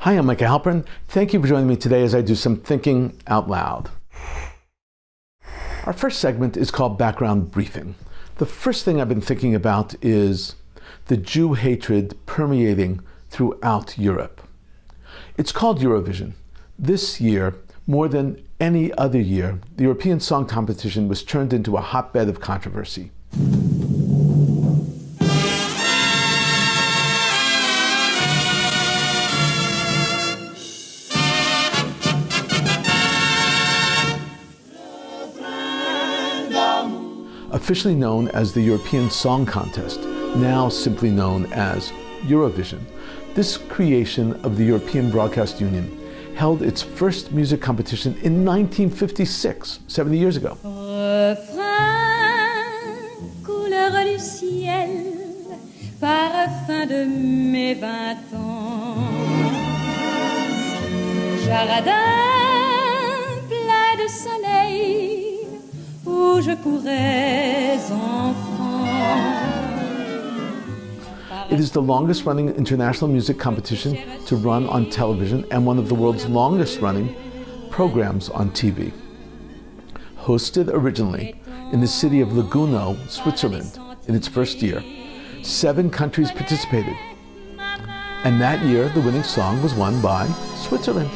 Hi, I'm Micah Halpern. Thank you for joining me today as I do some thinking out loud. Our first segment is called Background Briefing. The first thing I've been thinking about is the Jew hatred permeating throughout Europe. It's called Eurovision. This year, more than any other year, the European Song Competition was turned into a hotbed of controversy. Officially known as the European Song Contest, now simply known as Eurovision, this creation of the European Broadcast Union held its first music competition in 1956, 70 years ago. Couleur du ciel, parfum de mes 20 ans. Jardin plein de soleil, où je courais enfant. It is the longest running international music competition to run on television and one of the world's longest running programs on TV. Hosted originally in the city of Lugano, Switzerland, in its first year, 7 countries participated. And that year, the winning song was won by Switzerland.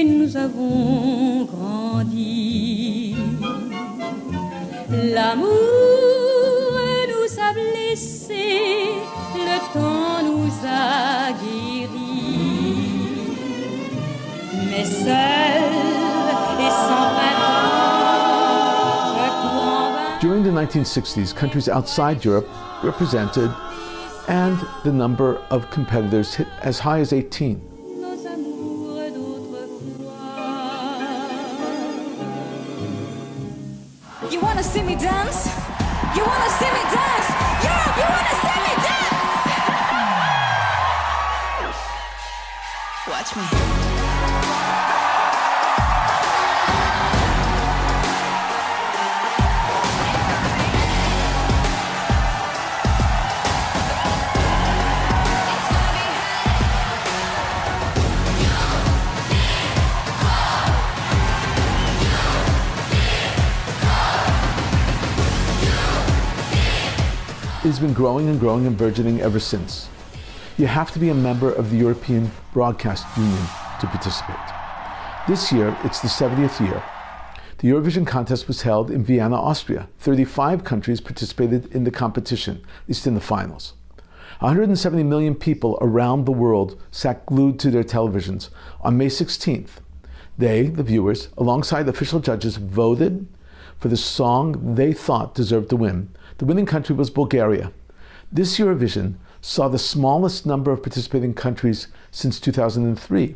Nous avons grandi. L'amour nous a blessés, le temps nous a guéris. Mais seul et sans printemps, je cours en vain. During the 1960s, countries outside Europe represented, and the number of competitors hit as high as 18. You wanna see me dance? You wanna see me dance? Europe, you wanna see me dance? Watch me. It has been growing and growing and burgeoning ever since. You have to be a member of the European Broadcast Union to participate. This year, it's the 70th year. The Eurovision contest was held in Vienna, Austria. 35 countries participated in the competition, at least in the finals. 170 million people around the world sat glued to their televisions. On May 16th, they, the viewers, alongside official judges, voted for the song they thought deserved to win. The winning country was Bulgaria. This Eurovision saw the smallest number of participating countries since 2003.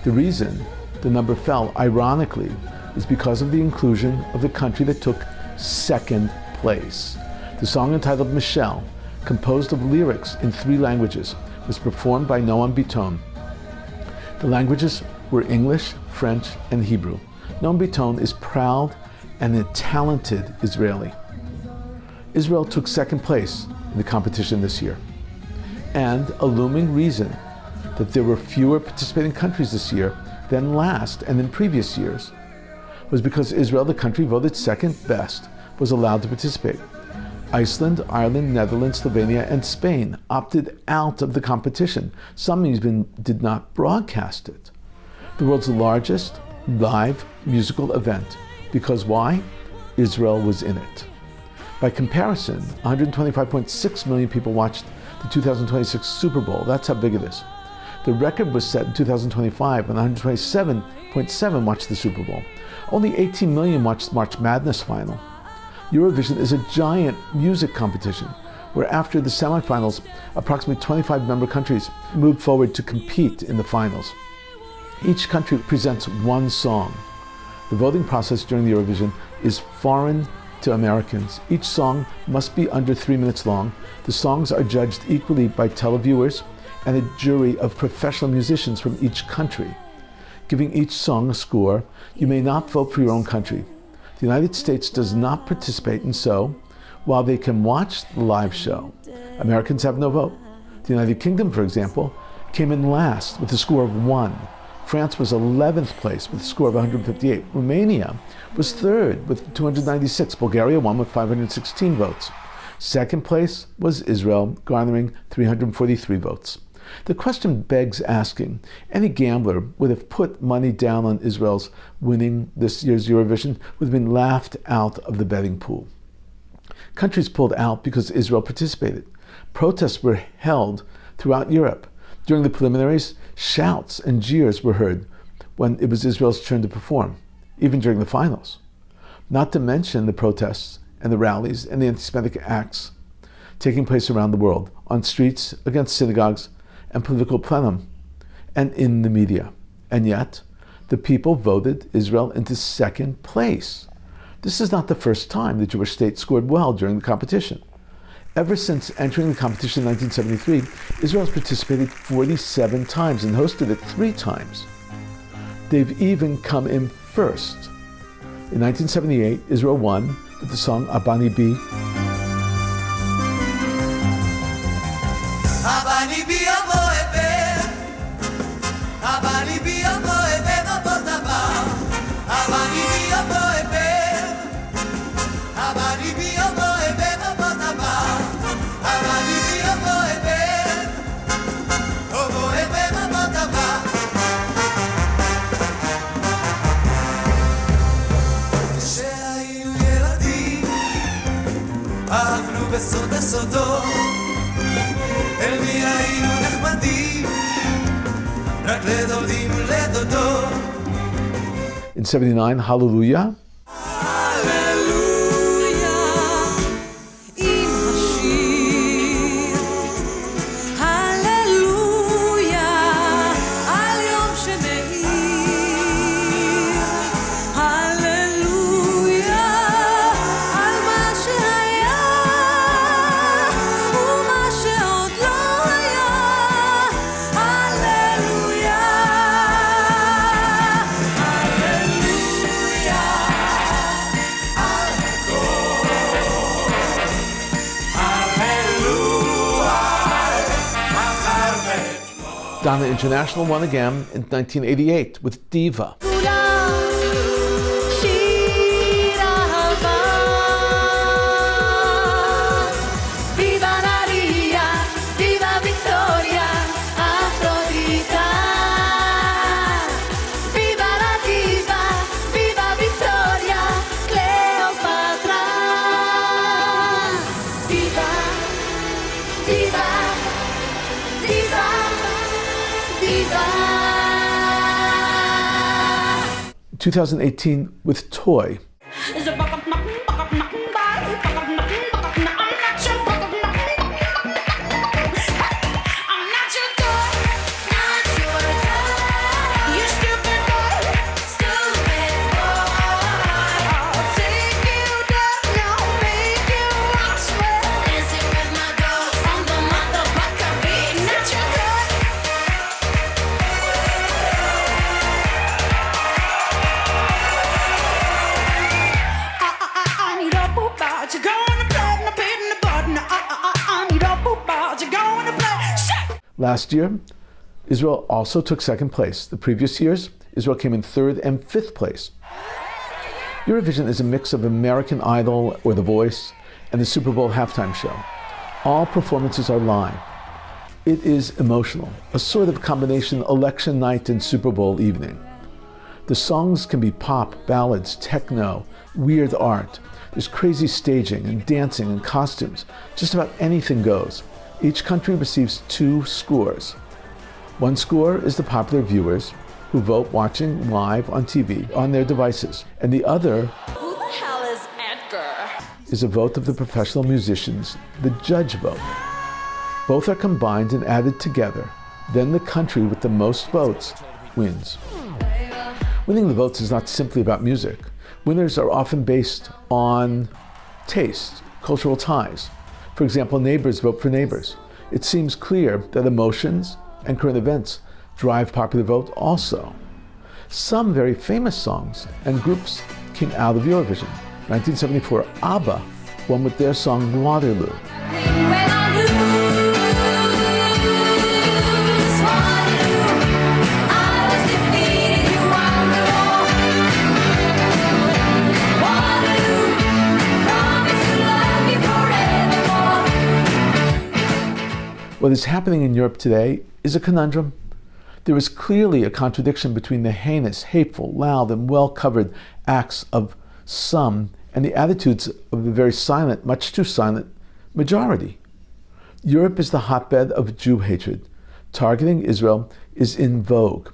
The reason the number fell, ironically, is because of the inclusion of the country that took second place. The song, entitled Michelle, composed of lyrics in 3 languages, was performed by Noam Biton. The languages were English, French, and Hebrew. Noam Biton is proud and a talented Israeli. Israel took second place in the competition this year. And a looming reason that there were fewer participating countries this year than last and in previous years was because Israel, the country voted second best, was allowed to participate. Iceland, Ireland, Netherlands, Slovenia, and Spain opted out of the competition. Some even did not broadcast it. The world's largest live musical event. Because why? Israel was in it. By comparison, 125.6 million people watched the 2026 Super Bowl. That's how big it is. The record was set in 2025 when 127.7 watched the Super Bowl. Only 18 million watched the March Madness final. Eurovision is a giant music competition where after the semifinals, approximately 25 member countries moved forward to compete in the finals. Each country presents one song. The voting process during the Eurovision is foreign to Americans. Each song must be under 3 minutes long. The songs are judged equally by televiewers and a jury of professional musicians from each country. Giving each song a score, you may not vote for your own country. The United States does not participate, and so, while they can watch the live show, Americans have no vote. The United Kingdom, for example, came in last with a score of 1. France was 11th place with a score of 158. Romania was 3rd with 296. Bulgaria won with 516 votes. Second place was Israel, garnering 343 votes. The question begs asking, any gambler would have put money down on Israel's winning this year's Eurovision would have been laughed out of the betting pool. Countries pulled out because Israel participated. Protests were held throughout Europe. During the preliminaries, shouts and jeers were heard when it was Israel's turn to perform, even during the finals. Not to mention the protests and the rallies and the anti-Semitic acts taking place around the world, on streets, against synagogues, and political plenum, and in the media. And yet, the people voted Israel into second place. This is not the first time the Jewish state scored well during the competition. Ever since entering the competition in 1973, Israel has participated 47 times and hosted it 3 times. They've even come in first. In 1978, Israel won with the song Abani Bi. בסוד הסודות, אל מי היינו נחמדים, רק לדודים ולדודות. In 79, Hallelujah. Donna International won again in 1988 with Diva. In 2018 with Toy. Last year, Israel also took second place. The previous years, Israel came in 3rd and 5th place. Eurovision is a mix of American Idol or The Voice and the Super Bowl halftime show. All performances are live. It is emotional, a sort of combination election night and Super Bowl evening. The songs can be pop, ballads, techno, weird art. There's crazy staging and dancing and costumes. Just about anything goes. Each country receives 2 scores. One score is the popular viewers who vote watching live on TV on their devices. And the other Who the hell is Edgar? is a vote of the professional musicians, the judge vote. Both are combined and added together. Then the country with the most votes wins. Winning the votes is not simply about music. Winners are often based on taste, cultural ties. For example, neighbors vote for neighbors. It seems clear that emotions and current events drive popular vote also. Some very famous songs and groups came out of Eurovision. 1974, ABBA won with their song Waterloo. When I lose What is happening in Europe today is a conundrum. There is clearly a contradiction between the heinous, hateful, loud, and well-covered acts of some and the attitudes of the very silent, much too silent, majority. Europe is the hotbed of Jew hatred. Targeting Israel is in vogue.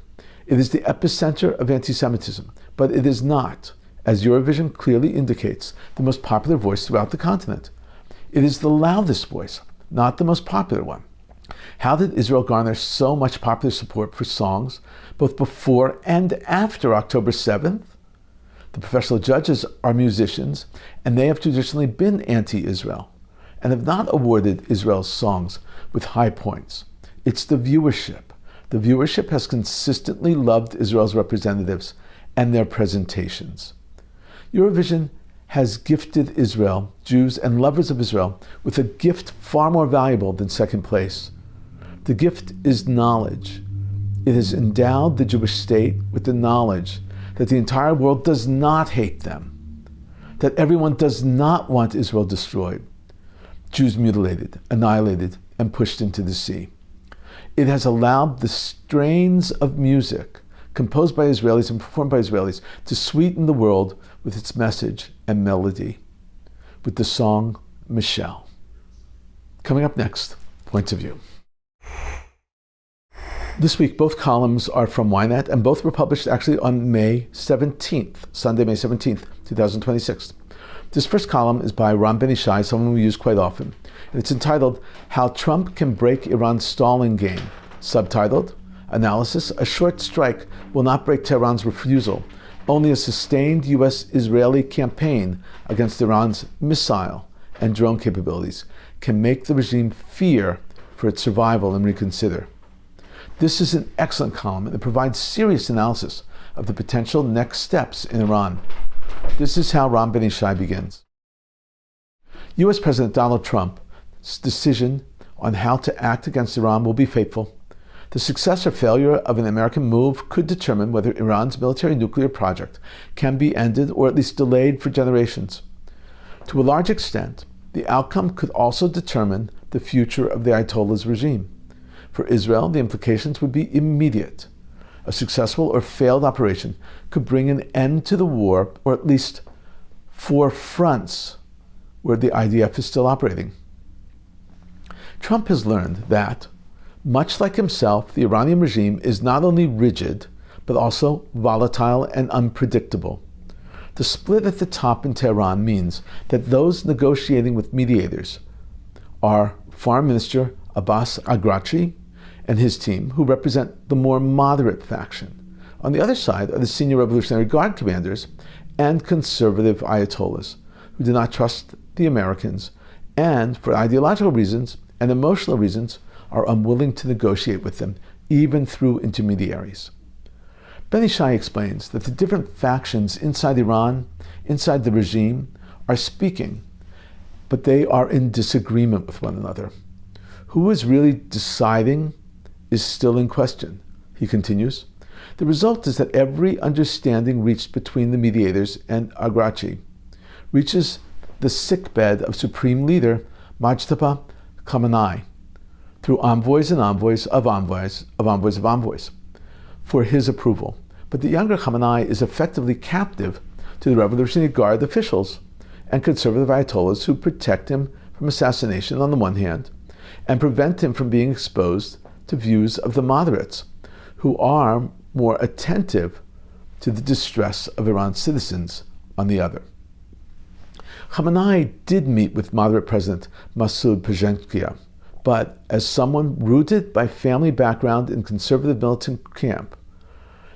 It is the epicenter of anti-Semitism, but it is not, as Eurovision clearly indicates, the most popular voice throughout the continent. It is the loudest voice, not the most popular one. How did Israel garner so much popular support for songs, both before and after October 7th? The professional judges are musicians, and they have traditionally been anti-Israel, and have not awarded Israel's songs with high points. It's the viewership. The viewership has consistently loved Israel's representatives and their presentations. Eurovision has gifted Israel, Jews and lovers of Israel, with a gift far more valuable than second place. The gift is knowledge. It has endowed the Jewish state with the knowledge that the entire world does not hate them, that everyone does not want Israel destroyed, Jews mutilated, annihilated, and pushed into the sea. It has allowed the strains of music composed by Israelis and performed by Israelis to sweeten the world with its message and melody, with the song Michelle. Coming up next, Points of View. This week, both columns are from Ynet, and both were published actually on May 17th, Sunday, May 17th, 2026. This first column is by Ram Ben Ishai, someone we use quite often, and it's entitled, How Trump Can Break Iran's Stalling Game. Subtitled, Analysis, a short strike will not break Tehran's refusal. Only a sustained U.S.-Israeli campaign against Iran's missile and drone capabilities can make the regime fear for its survival and reconsider. This is an excellent column, and it provides serious analysis of the potential next steps in Iran. This is how Ram Ben Ishai begins. U.S. President Donald Trump's decision on how to act against Iran will be fateful. The success or failure of an American move could determine whether Iran's military nuclear project can be ended or at least delayed for generations. To a large extent, the outcome could also determine the future of the Ayatollah's regime. For Israel, the implications would be immediate. A successful or failed operation could bring an end to the war, or at least 4 fronts where the IDF is still operating. Trump has learned that, much like himself, the Iranian regime is not only rigid, but also volatile and unpredictable. The split at the top in Tehran means that those negotiating with mediators are Foreign Minister Abbas Araghchi and his team, who represent the more moderate faction. On the other side are the senior Revolutionary Guard commanders and conservative Ayatollahs, who do not trust the Americans and, for ideological reasons and emotional reasons, are unwilling to negotiate with them, even through intermediaries. Ben Ishai explains that the different factions inside Iran, inside the regime, are speaking, but they are in disagreement with one another. Who is really deciding is still in question. He continues, the result is that every understanding reached between the mediators and Araghchi reaches the sickbed of Supreme Leader Mojtaba Khamenei through envoys and envoys of envoys of envoys of envoys for his approval. But the younger Khamenei is effectively captive to the Revolutionary Guard officials and conservative Ayatollahs who protect him from assassination on the one hand and prevent him from being exposed to views of the moderates, who are more attentive to the distress of Iran's citizens on the other. Khamenei did meet with moderate President Masoud Pezeshkian, but as someone rooted by family background in conservative militant camp,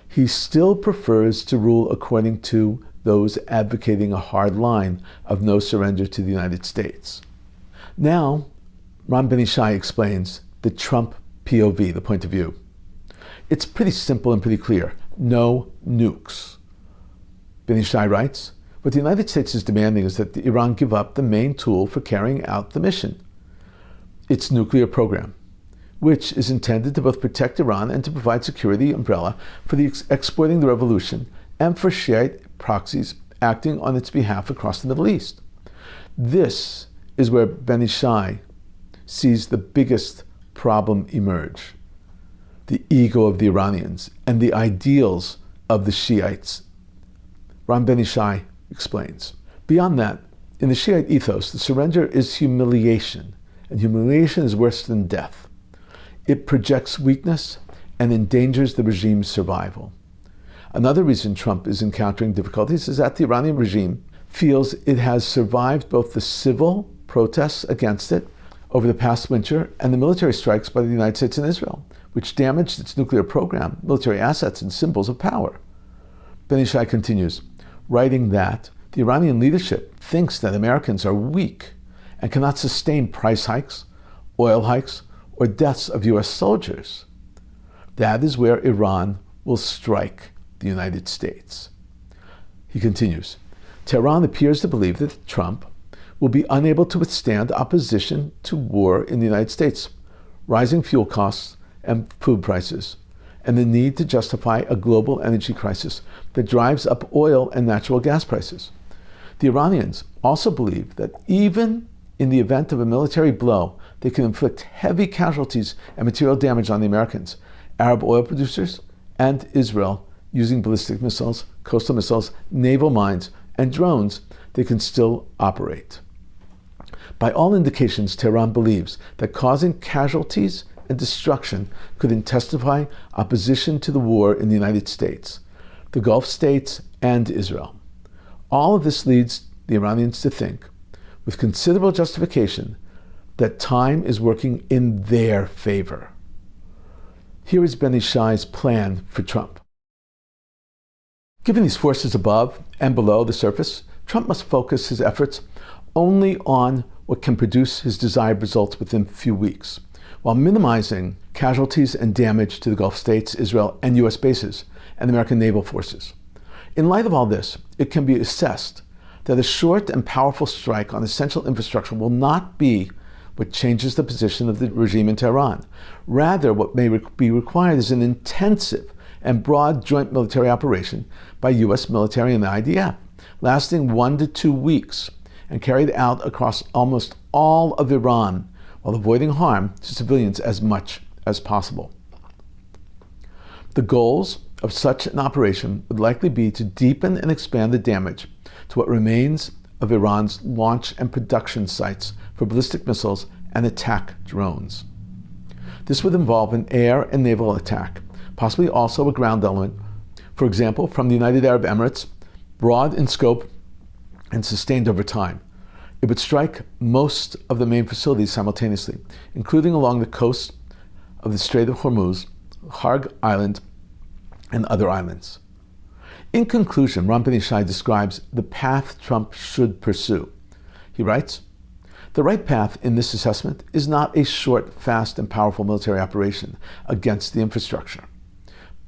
he still prefers to rule according to those advocating a hard line of no surrender to the United States. Now, Ram Ben Ishai explains the Trump POV, the point of view. It's pretty simple and pretty clear. No nukes. Ben Ishai writes, what the United States is demanding is that Iran give up the main tool for carrying out the mission, its nuclear program, which is intended to both protect Iran and to provide security umbrella for the exporting the revolution and for Shiite proxies acting on its behalf across the Middle East. This is where Ben Ishai sees the biggest problem emerge: the ego of the Iranians and the ideals of the Shiites. Ram Ben Ishai explains. Beyond that, in the Shiite ethos, the surrender is humiliation, and humiliation is worse than death. It projects weakness and endangers the regime's survival. Another reason Trump is encountering difficulties is that the Iranian regime feels it has survived both the civil protests against it over the past winter and the military strikes by the United States and Israel, which damaged its nuclear program, military assets, and symbols of power. Ben Ishai continues, writing that the Iranian leadership thinks that Americans are weak and cannot sustain price hikes, oil hikes, or deaths of U.S. soldiers. That is where Iran will strike the United States. He continues, Tehran appears to believe that Trump will be unable to withstand opposition to war in the United States, rising fuel costs and food prices, and the need to justify a global energy crisis that drives up oil and natural gas prices. The Iranians also believe that even in the event of a military blow, they can inflict heavy casualties and material damage on the Americans, Arab oil producers, and Israel using ballistic missiles, coastal missiles, naval mines, and drones. They can still operate. By all indications, Tehran believes that causing casualties and destruction could intensify opposition to the war in the United States, the Gulf states, and Israel. All of this leads the Iranians to think, with considerable justification, that time is working in their favor. Here is Ben Ishai's plan for Trump. Given these forces above and below the surface, Trump must focus his efforts only on what can produce his desired results within a few weeks, while minimizing casualties and damage to the Gulf states, Israel, and U.S. bases and American naval forces. In light of all this, it can be assessed that a short and powerful strike on essential infrastructure will not be what changes the position of the regime in Tehran. Rather, what may be required is an intensive and broad joint military operation by U.S. military and the IDF, lasting 1 to 2 weeks and carried out across almost all of Iran while avoiding harm to civilians as much as possible. The goals of such an operation would likely be to deepen and expand the damage to what remains of Iran's launch and production sites for ballistic missiles and attack drones. This would involve an air and naval attack, possibly also a ground element, for example, from the United Arab Emirates, broad in scope and sustained over time. It would strike most of the main facilities simultaneously, including along the coast of the Strait of Hormuz, Harg Island, and other islands. In conclusion, Ram Ben Ishai describes the path Trump should pursue. He writes, the right path in this assessment is not a short, fast, and powerful military operation against the infrastructure,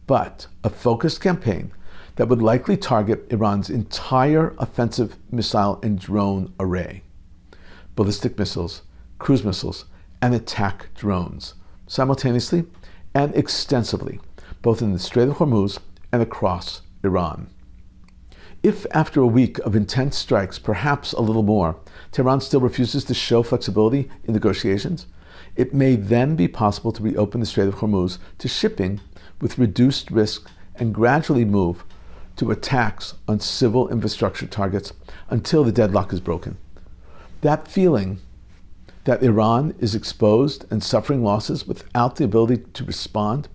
but a focused campaign that would likely target Iran's entire offensive missile and drone array, ballistic missiles, cruise missiles, and attack drones, simultaneously and extensively, both in the Strait of Hormuz and across Iran. If after a week of intense strikes, perhaps a little more, Tehran still refuses to show flexibility in negotiations, it may then be possible to reopen the Strait of Hormuz to shipping with reduced risk and gradually move to attacks on civil infrastructure targets until the deadlock is broken. That feeling that Iran is exposed and suffering losses without the ability to respond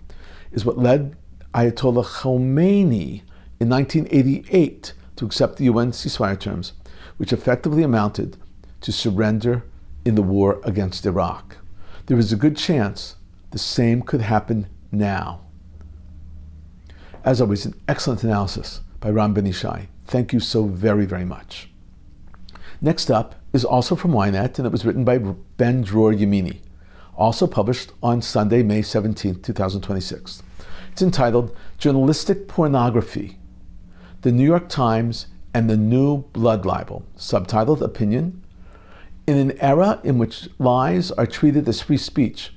is what led Ayatollah Khomeini in 1988 to accept the UN ceasefire terms, which effectively amounted to surrender in the war against Iraq. There is a good chance the same could happen now. As always, an excellent analysis by Ram Ben Ishai. Thank you so very, very much. Next up is also from Ynet, and it was written by Ben Dror Yamini, also published on Sunday, May 17, 2026. It's entitled Journalistic Pornography, The New York Times and the New Blood Libel, subtitled Opinion. In an era in which lies are treated as free speech,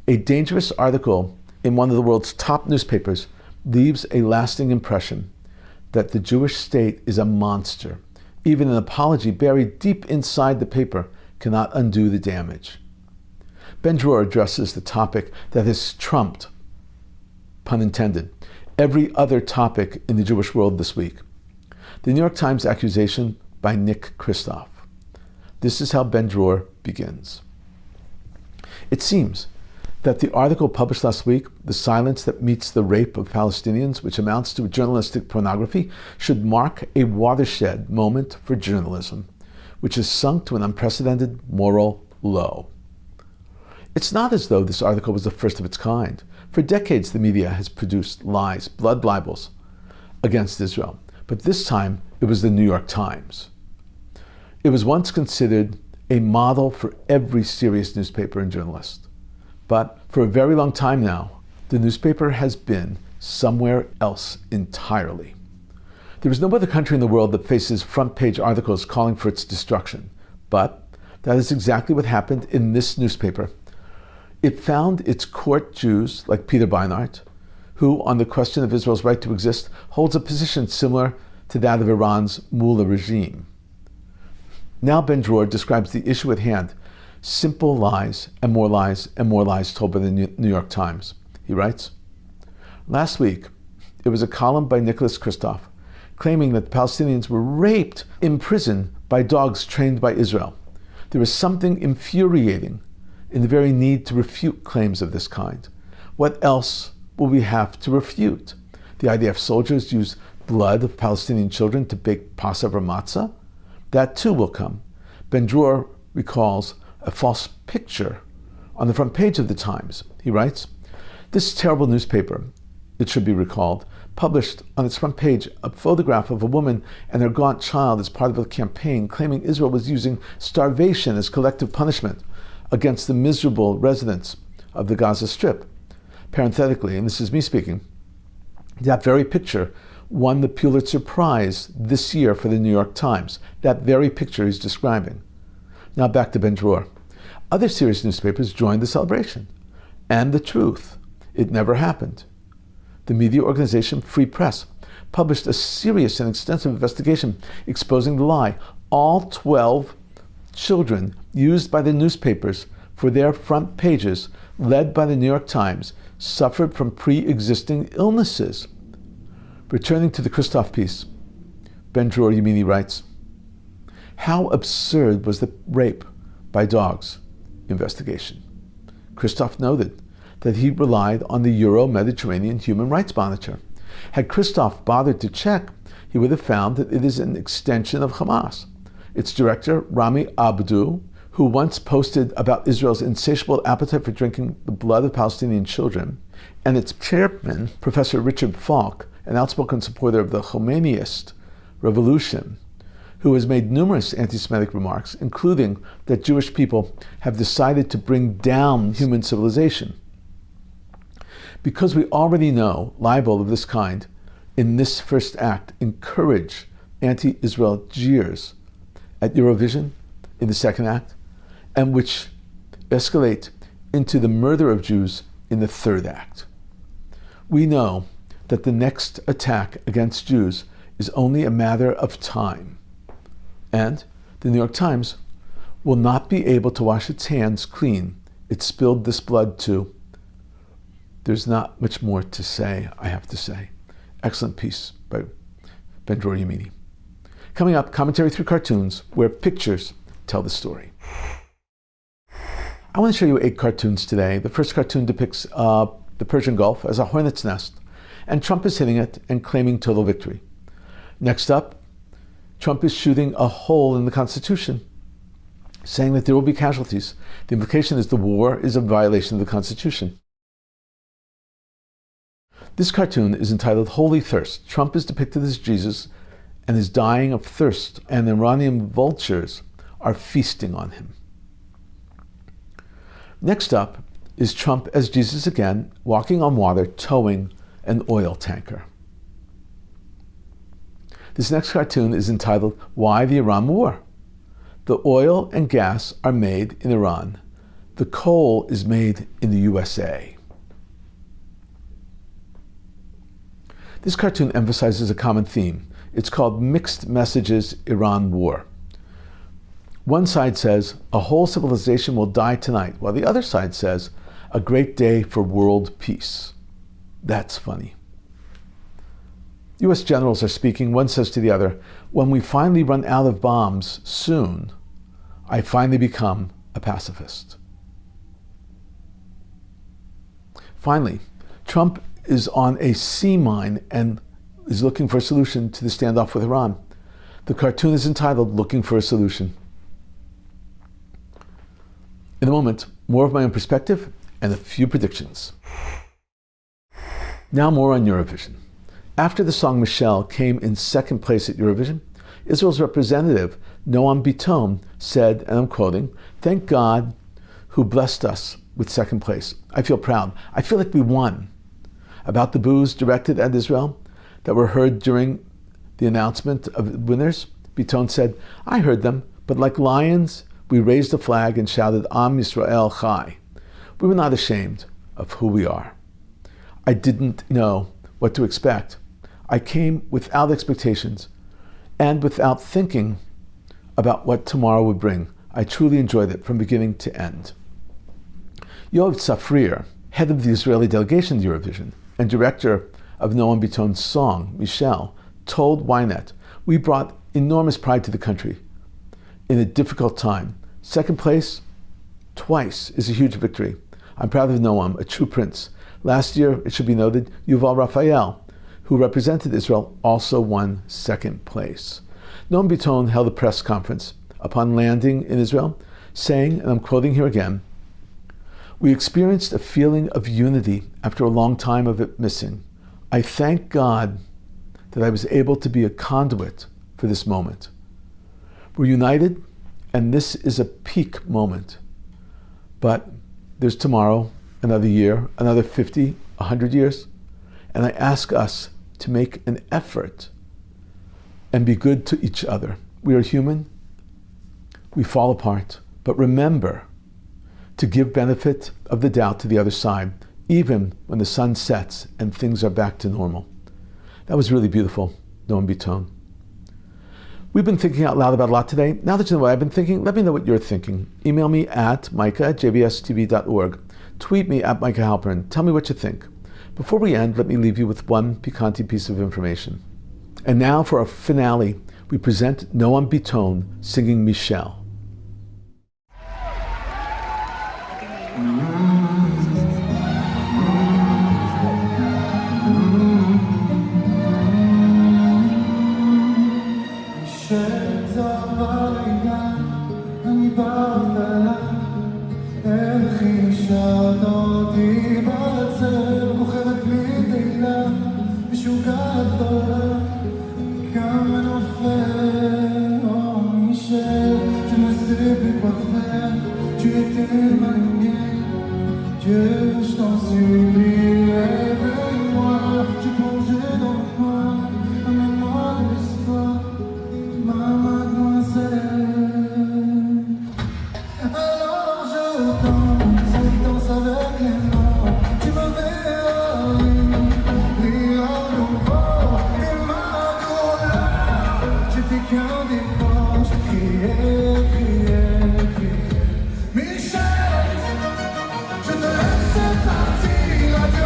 a dangerous article in one of the world's top newspapers leaves a lasting impression that the Jewish state is a monster. Even an apology buried deep inside the paper cannot undo the damage. Ben-Dror addresses the topic that has trumped, pun intended, every other topic in the Jewish world this week. The New York Times accusation by Nick Kristof. This is how Ben-Dror begins. It seems that the article published last week, "The Silence That Meets the Rape of Palestinians, which amounts to journalistic pornography," should mark a watershed moment for journalism, which has sunk to an unprecedented moral low. It's not as though this article was the first of its kind. For decades, the media has produced lies, blood libels against Israel. But this time, it was the New York Times. It was once considered a model for every serious newspaper and journalist. But for a very long time now, the newspaper has been somewhere else entirely. There is no other country in the world that faces front-page articles calling for its destruction. But that is exactly what happened in this newspaper. It found its court Jews, like Peter Beinart, who, on the question of Israel's right to exist, holds a position similar to that of Iran's mullah regime. Now Ben-Dror describes the issue at hand: simple lies and more lies and more lies told by the New York Times. He writes, "Last week, it was a column by Nicholas Kristof claiming that the Palestinians were raped in prison by dogs trained by Israel. There is something infuriating in the very need to refute claims of this kind. What else will we have to refute? The idea of soldiers use blood of Palestinian children to bake Passover matzah? That too will come." Ben-Dror recalls a false picture on the front page of the Times. He writes, "This terrible newspaper," it should be recalled, published on its front page a photograph of a woman and her gaunt child as part of a campaign claiming Israel was using starvation as collective punishment against the miserable residents of the Gaza Strip. Parenthetically, and this is me speaking, that very picture won the Pulitzer Prize this year for the New York Times. That very picture he's describing. Now back to Ben-Dror. Other serious newspapers joined the celebration. And the truth, it never happened. The media organization Free Press published a serious and extensive investigation exposing the lie. All 12 children used by the newspapers for their front pages, led by the New York Times, suffered from pre-existing illnesses. Returning to the Kristof piece, Ben-Dror Yemini writes, "How absurd was the rape by dogs investigation?" Kristof noted that he relied on the Euro-Mediterranean Human Rights Monitor. Had Kristof bothered to check, he would have found that it is an extension of Hamas. Its director, Rami Abdu, who once posted about Israel's insatiable appetite for drinking the blood of Palestinian children, and its chairman, Professor Richard Falk, an outspoken supporter of the Khomeiniist revolution, who has made numerous anti-Semitic remarks, including that Jewish people have decided to bring down human civilization. Because we already know libel of this kind in this first act encourage anti-Israel jeers at Eurovision in the second act, and which escalate into the murder of Jews in the third act. We know that the next attack against Jews is only a matter of time. And the New York Times will not be able to wash its hands clean. It spilled this blood too. There's not much more to say, I have to say. Excellent piece by Ben-Dror Yemini. Coming up, commentary through cartoons, where pictures tell the story. I want to show you 8 cartoons today. The first cartoon depicts the Persian Gulf as a hornet's nest, and Trump is hitting it and claiming total victory. Next up, Trump is shooting a hole in the Constitution, saying that there will be casualties. The implication is the war is a violation of the Constitution. This cartoon is entitled Holy Thirst. Trump is depicted as Jesus and is dying of thirst, and Iranian vultures are feasting on him. Next up is Trump as Jesus again, walking on water, towing an oil tanker. This next cartoon is entitled Why the Iran War. The oil and gas are made in Iran. The coal is made in the USA. This cartoon emphasizes a common theme. It's called Mixed Messages Iran War. One side says, a whole civilization will die tonight, while the other side says, a great day for world peace. That's funny. US generals are speaking. One says to the other, when we finally run out of bombs soon, I finally become a pacifist. Finally, Trump is on a sea mine and is looking for a solution to the standoff with Iran. The cartoon is entitled, Looking for a Solution. In a moment, more of my own perspective and a few predictions. Now more on Eurovision. After the song Michelle came in second place at Eurovision, Israel's representative, Noam Biton, said, and I'm quoting, "Thank God who blessed us with second place. I feel proud. I feel like we won." About the boos directed at Israel that were heard during the announcement of winners, Biton said, "I heard them, but like lions, we raised the flag and shouted, Am Yisrael Chai. We were not ashamed of who we are. I didn't know what to expect. I came without expectations and without thinking about what tomorrow would bring. I truly enjoyed it from beginning to end." Yoav Safrir, head of the Israeli delegation to Eurovision and director of Noam Biton's song, Michelle, told Ynet, "We brought enormous pride to the country in a difficult time. Second place, twice, is a huge victory. I'm proud of Noam, a true prince. Last year, it should be noted, Yuval Raphael, who represented Israel, also won second place." Noam Biton held a press conference upon landing in Israel, saying, and I'm quoting here again, "We experienced a feeling of unity after a long time of it missing. I thank God that I was able to be a conduit for this moment. We're united, and this is a peak moment. But there's tomorrow, another year, another 50, 100 years, and I ask us to make an effort and be good to each other. We are human, we fall apart, but remember to give benefit of the doubt to the other side, even when the sun sets and things are back to normal." That was really beautiful, Noam Biton. We've been thinking out loud about a lot today. Now that you know what I've been thinking, let me know what you're thinking. Email me at micah@jbstv.org. Tweet me at Micah Halpern. Tell me what you think. Before we end, let me leave you with one piquante piece of information. And now for our finale, we present Noam Biton singing Michelle. Je t'en supplie, réveille-moi, j'ai plongé dans le noir, amène-moi de l'espoir, ma mademoiselle. Alors je danse avec les morts, tu me verras rire à nouveau, et ma douleur, j'étais qu'un décor, j'ai crié, crié, crié. Michel, je te laisse partir.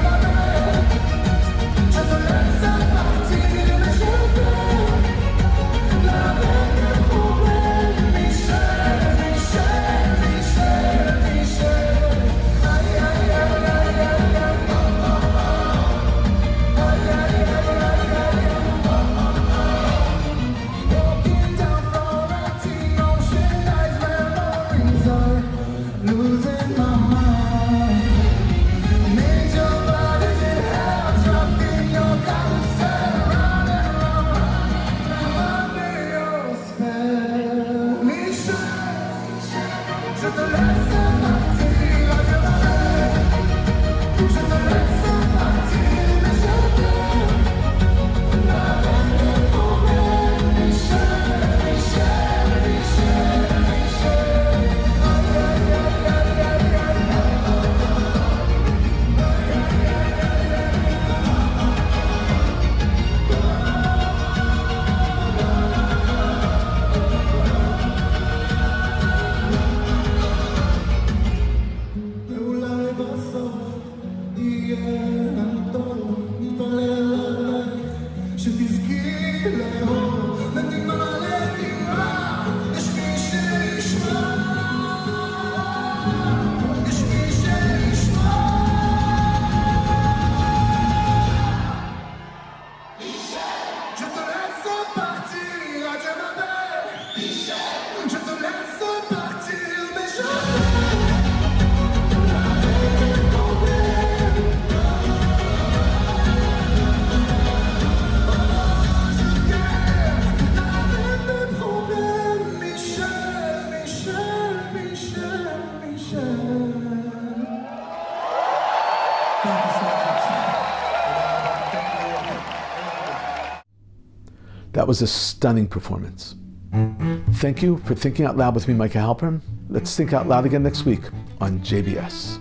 That was a stunning performance. Thank you for thinking out loud with me, Micah Halpern. Let's think out loud again next week on JBS.